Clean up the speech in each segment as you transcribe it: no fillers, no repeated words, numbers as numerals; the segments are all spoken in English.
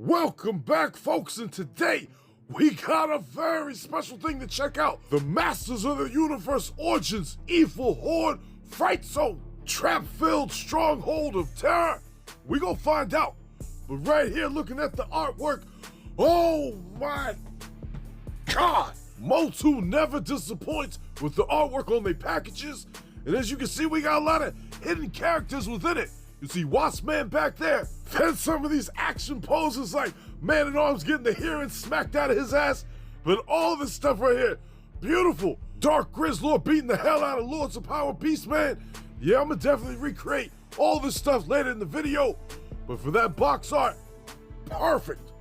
Welcome back, folks, and today we got a very special thing to check out. The Masters of the Universe Origins Evil Horde Fright Zone Trap-Filled Stronghold of Terror. We gonna find out. But right here, looking at the artwork, oh my God! Motu never disappoints with the artwork on their packages. And as you can see, we got a lot of hidden characters within it. You see Wasp Man back there. Then some of these action poses like Man-at-Arms getting the hearing smacked out of his ass. But all this stuff right here, beautiful. Dark Grizzlord beating the hell out of Lords of Power Beast Man. Yeah, I'm gonna definitely recreate all this stuff later in the video. But for that box art, perfect.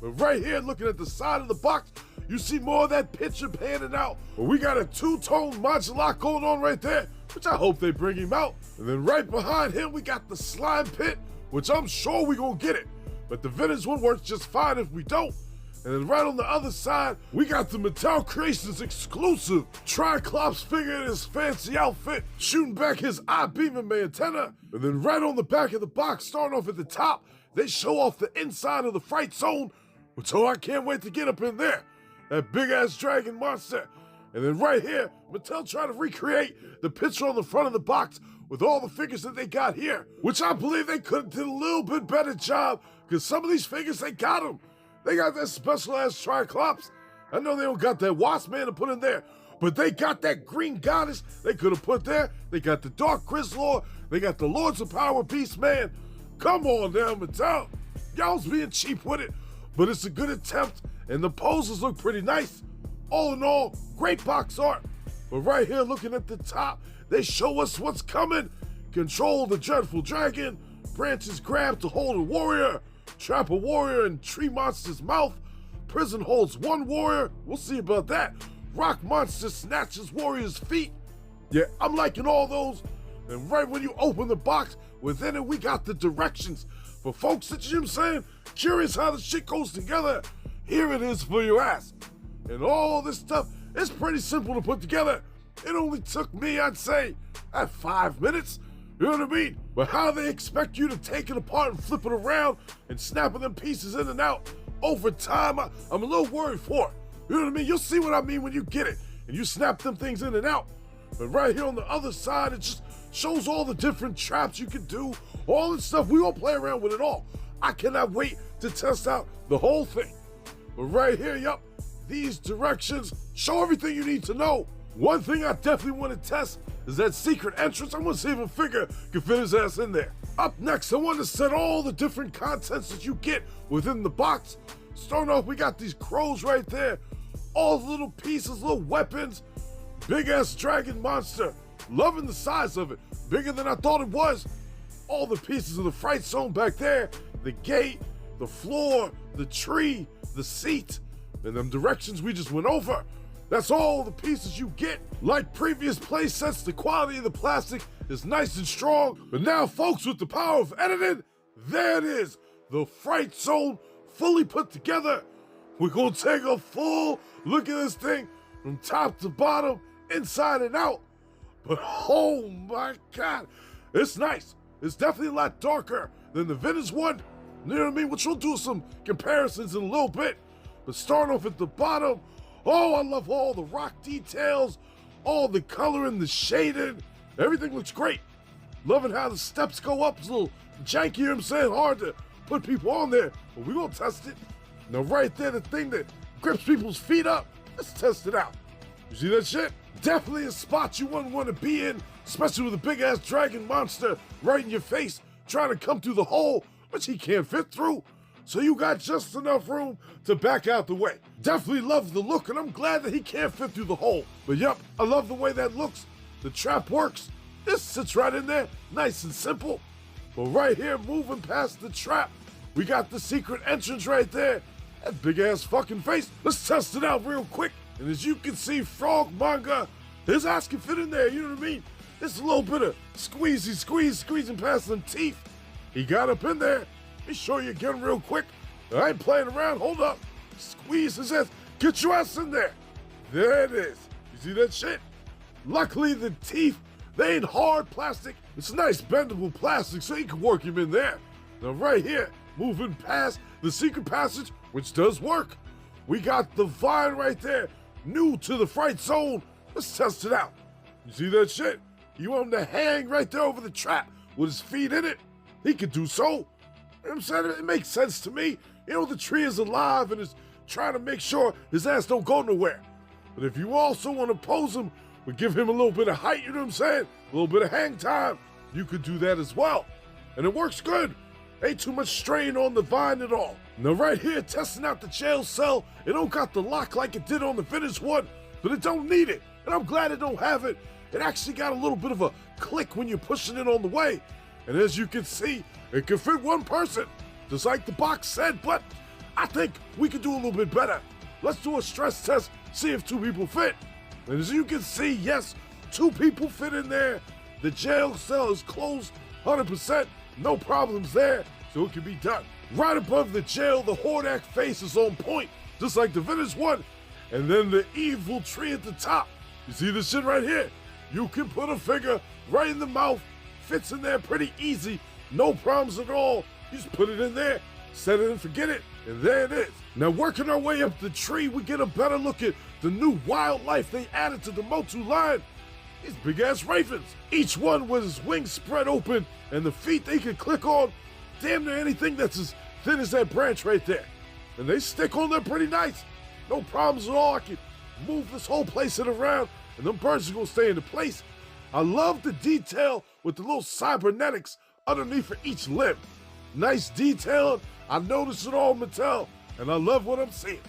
But right here, looking at the side of the box, you see more of that picture panning out. But we got a two-tone modular going on right there, which I hope they bring him out. And then right behind him, we got the slime pit, which I'm sure we gonna get it. But the vintage one works just fine if we don't. And then right on the other side, we got the Mattel Creations exclusive Triclops figure in his fancy outfit, shooting back his eye-beam and antenna. And then right on the back of the box, starting off at the top, they show off the inside of the Fright Zone, which I can't wait to get up in there. That big-ass dragon monster. And then right here, Mattel trying to recreate the picture on the front of the box with all the figures that they got here, which I believe they could have did a little bit better job, because some of these figures, they got them. They got that special-ass Triclops. I know they don't got that Wasp Man to put in there, but they got that Green Goddess they could have put there. They got the Dark Grizzlord. They got the Lords of Power Beast Man. Come on now, Mattel. Y'all's being cheap with it, but it's a good attempt, and the poses look pretty nice. All in all, great box art. But right here, looking at the top, they show us what's coming. Control the Dreadful Dragon, branches grab to hold a warrior, trap a warrior in tree monster's mouth, prison holds one warrior, we'll see about that. Rock monster snatches warrior's feet. Yeah, I'm liking all those. And right when you open the box, within it we got the directions. For folks that, you know what I'm saying, curious how the shit goes together, here it is for your ass. And all this stuff is pretty simple to put together. It only took me, I'd say, 5 minutes. You know what I mean? But how they expect you to take it apart and flip it around and snapping them pieces in and out over time, I'm a little worried for it. You know what I mean? You'll see what I mean when you get it and you snap them things in and out. But right here on the other side, it just shows all the different traps you can do, all this stuff. We gonna play around with it all. I cannot wait to test out the whole thing. But right here, yup, these directions show everything you need to know. One thing I definitely want to test is that secret entrance. I want to see if a figure can fit his ass in there. Up next, I want to set all the different contents that you get within the box. Starting off, we got these crows right there. All the little pieces, little weapons. Big ass dragon monster. Loving the size of it. Bigger than I thought it was. All the pieces of the Fright Zone back there. The gate, the floor, the tree, the seat. And them directions we just went over. That's all the pieces you get. Like previous play sets, the quality of the plastic is nice and strong. But now, folks, with the power of editing, there it is. The Fright Zone fully put together. We're gonna take a full look at this thing from top to bottom, inside and out. But oh my God, it's nice. It's definitely a lot darker than the vintage one. You know what I mean? Which we'll do some comparisons in a little bit. But starting off at the bottom, oh, I love all the rock details, all the color and the shading. Everything looks great. Loving how the steps go up. It's a little janky, you know what I'm saying? Hard to put people on there, but we're gonna test it. Now right there, the thing that grips people's feet up, let's test it out. You see that shit? Definitely a spot you wouldn't want to be in, especially with a big ass dragon monster right in your face, trying to come through the hole, which he can't fit through. So you got just enough room to back out the way. Definitely love the look, and I'm glad that he can't fit through the hole. But yep, I love the way that looks. The trap works. This sits right in there, nice and simple. But right here, moving past the trap, we got the secret entrance right there. That big ass fucking face. Let's test it out real quick. And as you can see, Frog Manga, his ass can fit in there, you know what I mean? It's a little bit of squeezing past them teeth. He got up in there. Let me show you again real quick. I ain't playing around. Hold up. Squeeze his ass. Get your ass in there. There it is. You see that shit? Luckily, the teeth, they ain't hard plastic. It's nice bendable plastic, so you can work him in there. Now right here, moving past the secret passage, which does work. We got the vine right there, new to the Fright zone. Let's test it out. You see that shit? You want him to hang right there over the trap with his feet in it? He could do so. You know what I'm saying? It makes sense to me. You know, the tree is alive and is trying to make sure his ass don't go nowhere. But if you also want to pose him, but give him a little bit of height, you know what I'm saying? A little bit of hang time, you could do that as well. And it works good. Ain't too much strain on the vine at all. Now right here, testing out the jail cell, it don't got the lock like it did on the vintage one, but it don't need it. And I'm glad it don't have it. It actually got a little bit of a click when you're pushing it on the way. And as you can see, it can fit one person, just like the box said, but I think we could do a little bit better. Let's do a stress test, see if 2 people fit. And as you can see, yes, 2 people fit in there. The jail cell is closed 100%, no problems there, so it can be done. Right above the jail, the Horde face is on point, just like the vintage one. And then the evil tree at the top. You see this shit right here? You can put a figure right in the mouth, fits in there pretty easy, no problems at all. You just put it in there, set it and forget it, and there it is. Now working our way up the tree, we get a better look at the new wildlife they added to the Motu line. These big ass ravens. Each one with his wings spread open and the feet they can click on damn near anything that's as thin as that branch right there. And they stick on there pretty nice. No problems at all. I can move this whole playset around and them birds are gonna stay into place. I love the detail with the little cybernetics underneath for each limb. Nice detail. I noticed it all, Mattel, and I love what I'm seeing.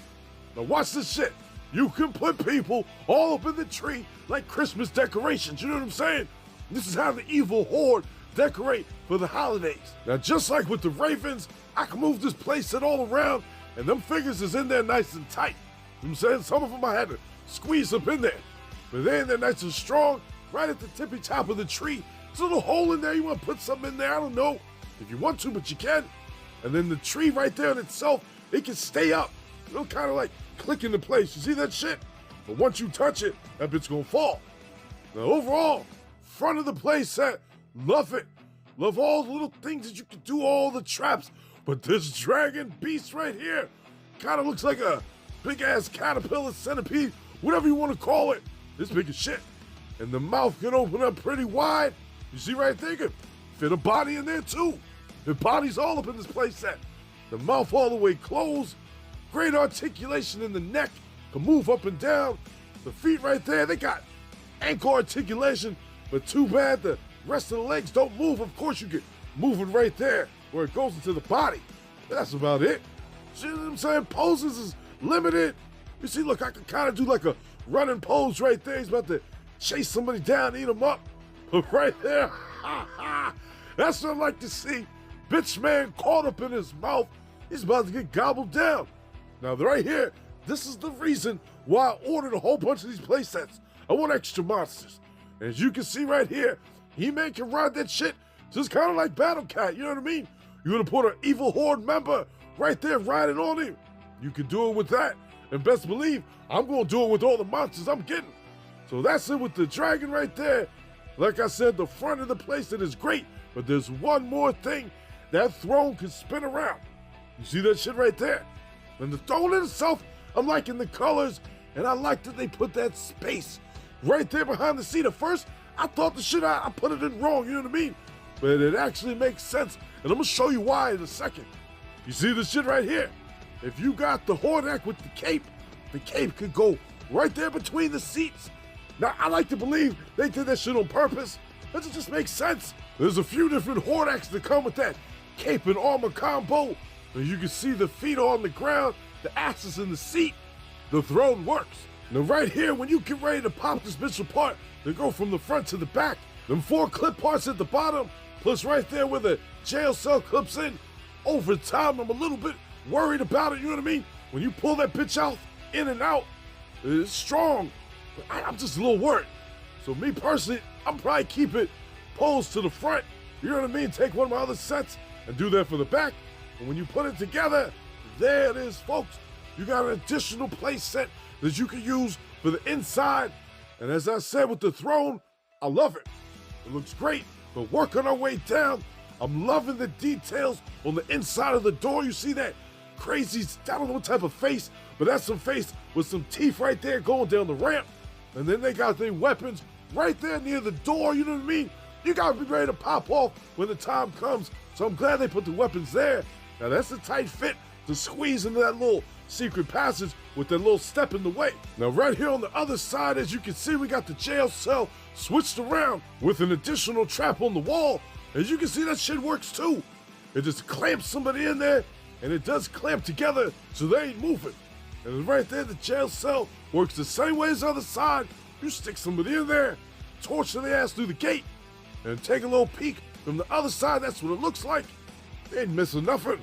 Now watch this shit. You can put people all up in the tree like Christmas decorations, you know what I'm saying? This is how the Evil Horde decorate for the holidays. Now just like with the ravens, I can move this playset all around and them figures is in there nice and tight. You know what I'm saying? Some of them I had to squeeze up in there, but they're in there nice and strong, right at the tippy top of the tree. There's a little hole in there, you want to put something in there, I don't know if you want to, but you can. And then the tree right there in itself, it can stay up. It'll kind of like click into place. You see that shit? But once you touch it, that bit's gonna fall. Now overall, front of the playset, love it. Love all the little things that you can do, all the traps. But this dragon beast right here kind of looks like a big ass caterpillar, centipede, whatever you want to call it. It's big as shit. And the mouth can open up pretty wide. You see right there? You can fit a body in there too. The body's all up in this playset. The mouth all the way closed. Great articulation in the neck. Can move up and down. The feet right there, they got ankle articulation, but too bad the rest of the legs don't move. Of course you can move it right there where it goes into the body. That's about it. See what I'm saying? Poses is limited. You see, look, I can kind of do like a running pose right there. He's about to chase somebody down, eat them up. But right there, that's what I like to see. Bitch man caught up in his mouth. He's about to get gobbled down. Now right here, this is the reason why I ordered a whole bunch of these playsets. I want extra monsters. And as you can see right here, He-Man can ride that shit just kind of like Battle Cat, you know what I mean? You're gonna put an Evil Horde member right there riding on him. You can do it with that. And best believe, I'm gonna do it with all the monsters I'm getting. So that's it with the dragon right there. Like I said, the front of the playset is great, but there's one more thing. That throne can spin around. You see that shit right there? And the throne in itself, I'm liking the colors, and I like that they put that space right there behind the seat. At first, I thought the shit, I put it in wrong, you know what I mean? But it actually makes sense, and I'm gonna show you why in a second. You see this shit right here? If you got the Hordak with the cape could go right there between the seats. Now, I like to believe they did that shit on purpose. That just makes sense. There's a few different Hordaks that come with that cape and armor combo. And you can see the feet are on the ground, the ass is in the seat. The throne works. Now right here, when you get ready to pop this bitch apart, they go from the front to the back. Them 4 clip parts at the bottom, plus right there where the jail cell clips in. Over time, I'm a little bit worried about it, you know what I mean? When you pull that bitch out, in and out, it's strong. But I'm just a little worried. So me personally, I'm probably keep it posed to the front. You know what I mean? Take one of my other sets and do that for the back. And when you put it together, there it is, folks. You got an additional play set that you can use for the inside. And as I said with the throne, I love it. It looks great, but working our way down, I'm loving the details on the inside of the door. You see that crazy, I don't know what type of face, but that's some face with some teeth right there going down the ramp. And then they got their weapons right there near the door, you know what I mean? You gotta be ready to pop off when the time comes. So I'm glad they put the weapons there. Now that's a tight fit to squeeze into that little secret passage with that little step in the way. Now right here on the other side, as you can see, we got the jail cell switched around with an additional trap on the wall. As you can see, that shit works too. It just clamps somebody in there, and it does clamp together so they ain't moving. And right there, the jail cell works the same way as the other side. You stick somebody in there, torture their ass through the gate, and take a little peek from the other side. That's what it looks like. They ain't missing nothing.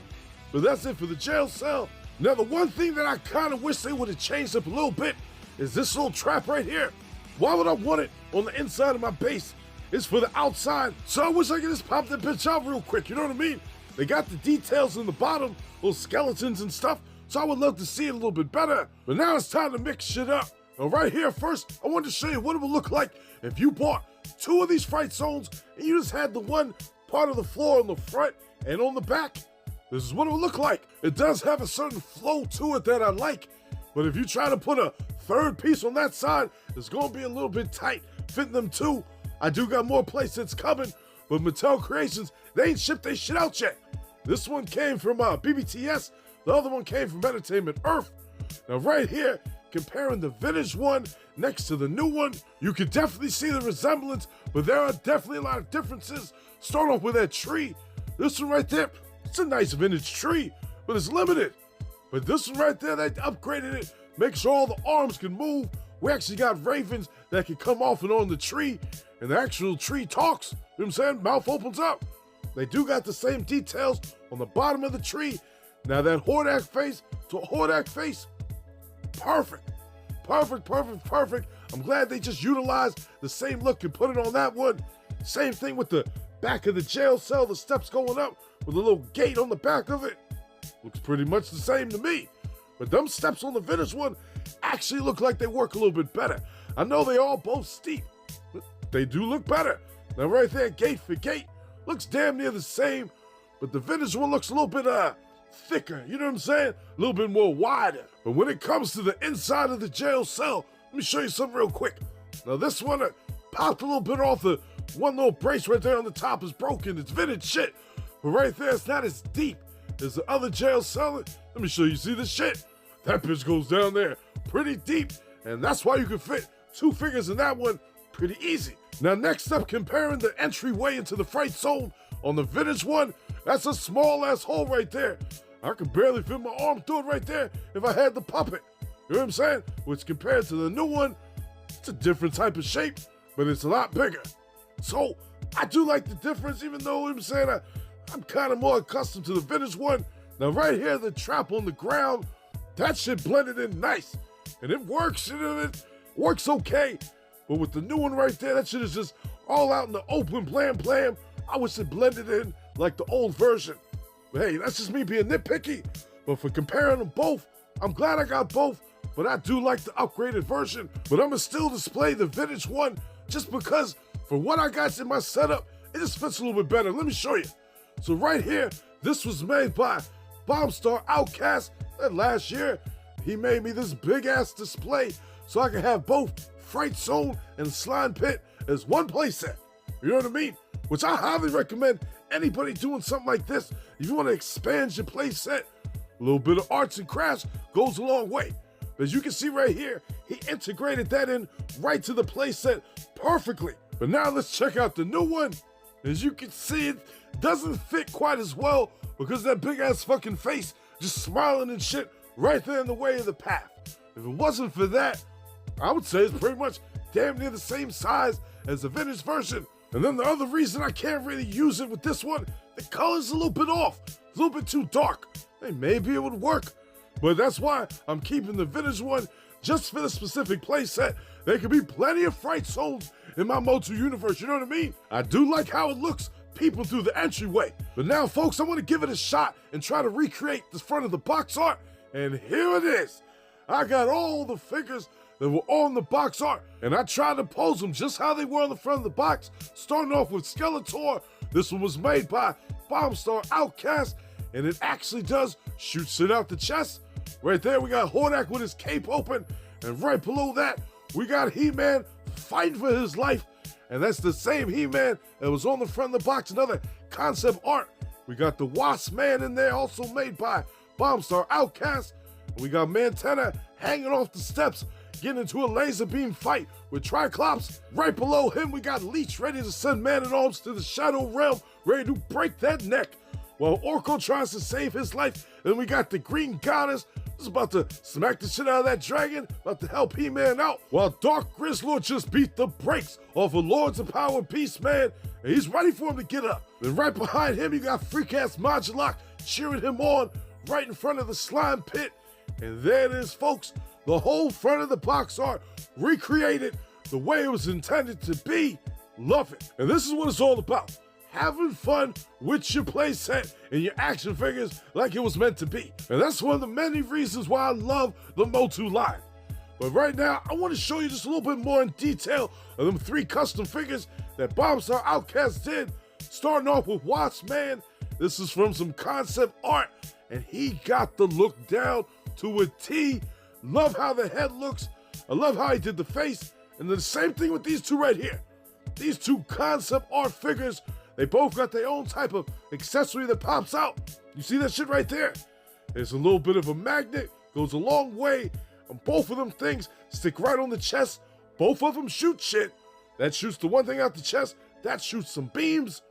But that's it for the jail cell. Now, the one thing that I kind of wish they would have changed up a little bit is this little trap right here. Why would I want it on the inside of my base? It's for the outside. So I wish I could just pop that bitch out real quick, you know what I mean? They got the details in the bottom, little skeletons and stuff, so I would love to see it a little bit better. But now it's time to mix shit up. Now right here first, I wanted to show you what it would look like if you bought 2 of these Fright Zones and you just had the one part of the floor on the front and on the back. This is what it would look like. It does have a certain flow to it that I like, but if you try to put a third piece on that side, it's gonna be a little bit tight fitting them too. I do got more playsets coming, but Mattel Creations, they ain't shipped their shit out yet. This one came from BBTS, the other one came from Entertainment Earth. Now right here, comparing the vintage one next to the new one, you can definitely see the resemblance, but there are definitely a lot of differences. Start off with that tree. This one right there, it's a nice vintage tree, but it's limited. But this one right there, they upgraded it, make sure all the arms can move. We actually got ravens that can come off and on the tree, and the actual tree talks. You know what I'm saying? Mouth opens up. They do got the same details on the bottom of the tree. Now that Hordak face to a Hordak face, perfect. Perfect, perfect, perfect. I'm glad they just utilized the same look and put it on that one. Same thing with the back of the jail cell, the steps going up with a little gate on the back of it. Looks pretty much the same to me. But them steps on the vintage one actually look like they work a little bit better. I know they all both steep, but they do look better. Now right there, gate for gate, looks damn near the same, but the vintage one looks a little bit thicker, you know what I'm saying? A little bit more wider. But when it comes to the inside of the jail cell, let me show you something real quick. Now this one popped a little bit off. The one little brace right there on the top is broken. It's vintage shit. But right there, it's not as deep as the other jail cell. Let me show you. See this shit? That bitch goes down there pretty deep, and that's why you can fit 2 figures in that one pretty easy. Now next up, comparing the entryway into the Fright Zone on the vintage one, that's a small ass hole right there. I could barely fit my arm through it right there if I had the puppet. You know what I'm saying? Which compared to the new one, it's a different type of shape, but it's a lot bigger. So I do like the difference, even though, you know what I'm saying, I'm kind of more accustomed to the vintage one. Now right here, the trap on the ground, that shit blended in nice. And it works, you know, it works okay. But with the new one right there, that shit is just all out in the open, blam. I wish it blended in like the old version. But hey, that's just me being nitpicky. But for comparing them both, I'm glad I got both, but I do like the upgraded version. But I'm gonna still display the vintage one just because for what I got in my setup, it just fits a little bit better. Let me show you. So right here, this was made by Bombstar Outcast. And last year, he made me this big ass display so I can have both Fright Zone and Slime Pit as one playset. You know what I mean? Which I highly recommend anybody doing something like this. If you want to expand your playset, a little bit of arts and crafts goes a long way. As you can see right here, he integrated that in right to the playset perfectly. But now let's check out the new one. As you can see, it doesn't fit quite as well because that big ass fucking face just smiling and shit right there in the way of the path. If it wasn't for that, I would say it's pretty much damn near the same size as the vintage version. And then the other reason I can't really use it with this one, the color's a little bit off. It's a little bit too dark. Hey, maybe it would work. But that's why I'm keeping the vintage one just for the specific playset. There could be plenty of Fright Zones in my Motu universe, you know what I mean? I do like how it looks peeping through the entryway. But now, folks, I want to give it a shot and try to recreate the front of the box art. And here it is. I got all the figures that were on the box art, and I tried to pose them just how they were on the front of the box, starting off with Skeletor, This one was made by Bombstar Outcast, and it actually does shoot shit out the chest. Right there, we got Hordak with his cape open, and right below that, we got He-Man fighting for his life, and that's the same He-Man that was on the front of the box, another concept art. We got the Wasp Man in there, also made by Bombstar Outcast. We got Mantena hanging off the steps, getting into a laser beam fight with Triclops. Right below him, we got Leech ready to send Man-at-Arms to the Shadow Realm, ready to break that neck, while Orko tries to save his life. Then we got the Green Goddess, who's about to smack the shit out of that dragon, about to help He-Man out, while Dark Grizzlord just beat the brakes off of Lords of Power and Beast-Man, and he's ready for him to get up. Then right behind him, you got Freak-Ass Modulok cheering him on right in front of the slime pit. And there it is, folks. The whole front of the box art recreated the way it was intended to be. Love it. And this is what it's all about. Having fun with your playset and your action figures like it was meant to be. And that's one of the many reasons why I love the Motu line. But right now, I want to show you just a little bit more in detail of them 3 custom figures that Bombstar Outcast did. Starting off with Wasp Man. This is from some concept art, and he got the look down to a T. Love how the head looks. I love how he did the face. And then the same thing with these 2 right here. These 2 concept art figures, they both got their own type of accessory that pops out. You see that shit right there? There's a little bit of a magnet, goes a long way, and both of them things stick right on the chest. Both of them shoot shit. That shoots the one thing out the chest, that shoots some beams.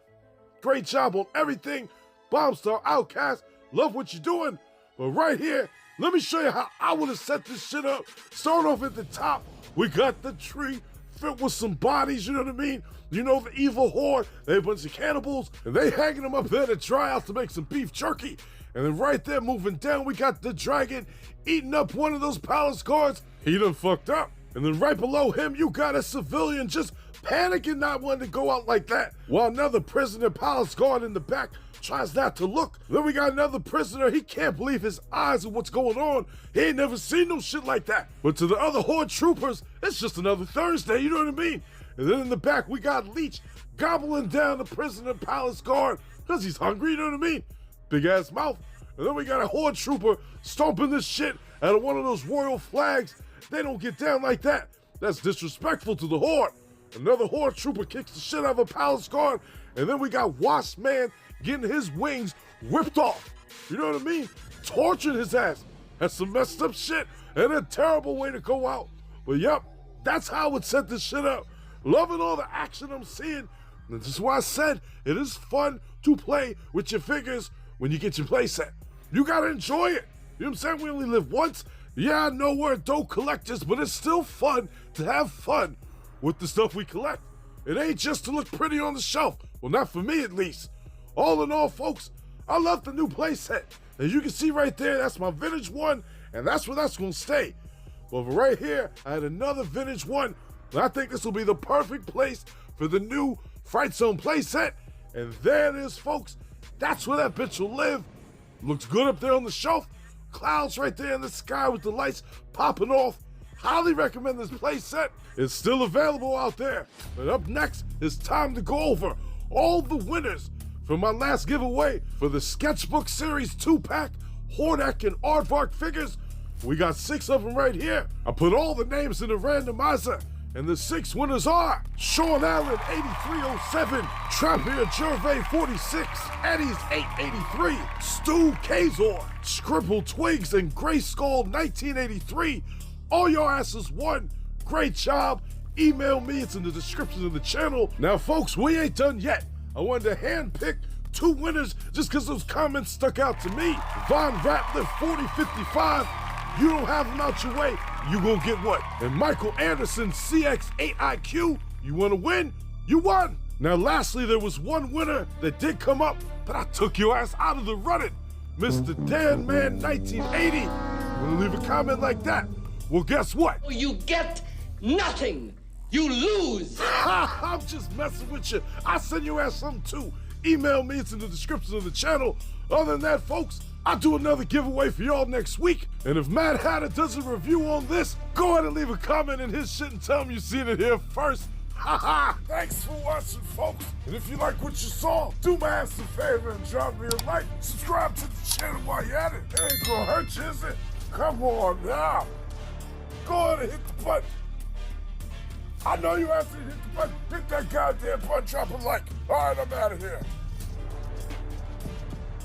Great job on everything. Bombstar Outcast, love what you're doing. But right here, let me show you how I would have set this shit up. Starting off at the top, we got the tree filled with some bodies, you know what I mean? You know the Evil Horde, they a bunch of cannibals, and they hanging them up there to dry out to make some beef jerky. And then right there, moving down, we got the dragon eating up one of those palace guards. He done fucked up. And then right below him, you got a civilian just panicking, not wanting to go out like that, while another prisoner palace guard in the back tries not to look. Then we got another prisoner, he can't believe his eyes at what's going on. He ain't never seen no shit like that. But to the other Horde troopers, it's just another Thursday, you know what I mean? And then in the back, we got Leech gobbling down the prisoner palace guard because he's hungry, you know what I mean? Big ass mouth. And then we got a Horde trooper stomping this shit out of one of those royal flags. They don't get down like that. That's disrespectful to the Horde. Another Horde trooper kicks the shit out of a palace guard. And then we got Wasp Man getting his wings ripped off. You know what I mean? Torturing his ass. That's some messed up shit and a terrible way to go out. But yep, that's how I would set this shit up. Loving all the action I'm seeing. And this is why I said it is fun to play with your figures when you get your playset. You gotta enjoy it. You know what I'm saying? We only live once. Yeah, I know we're adult collectors, but it's still fun to have fun with the stuff we collect. It ain't just to look pretty on the shelf. Well, not for me at least. All in all, folks, I love the new playset. As you can see right there, that's my vintage one, and that's where that's gonna stay. But right here, I had another vintage one, and I think this will be the perfect place for the new Fright Zone playset. And there it is, folks. That's where that bitch will live. Looks good up there on the shelf. Clouds right there in the sky with the lights popping off. Highly recommend this playset. It's still available out there. But up next, it's time to go over all the winners from my last giveaway for the Sketchbook Series 2-pack Hordak and Aardvark figures. We got 6 of them right here. I put all the names in the randomizer, and the 6 winners are Sean Allen 8307, Trampier Gervais 46, Eddie's 883, Stu Kazor, Scribble Twigs, and Gray Skull 1983. All your asses won. Great job. Email me, it's in the description of the channel. Now folks, we ain't done yet. I wanted to handpick 2 winners just because those comments stuck out to me. Von Ratliff 4055, you don't have them out your way, you gonna get one. And Michael Anderson CX8IQ, you wanna win? You won. Now lastly, there was one winner that did come up, but I took your ass out of the running. Mr. Dan Man 1980, you wanna leave a comment like that? Well, guess what? You get nothing. You lose. Ha! I'm just messing with you. I'll send your ass something too. Email me, it's in the description of the channel. Other than that, folks, I'll do another giveaway for y'all next week. And if Mad Hatter does a review on this, go ahead and leave a comment in his shit and tell him you seen it here first. Haha! Thanks for watching, folks. And if you like what you saw, do my ass a favor and drop me a like. Subscribe to the channel while you're at it. It ain't gonna hurt you, is it? Come on now. Go ahead and hit the button. I know you have to hit the button. Hit that goddamn button, drop a like. All right, I'm out of here.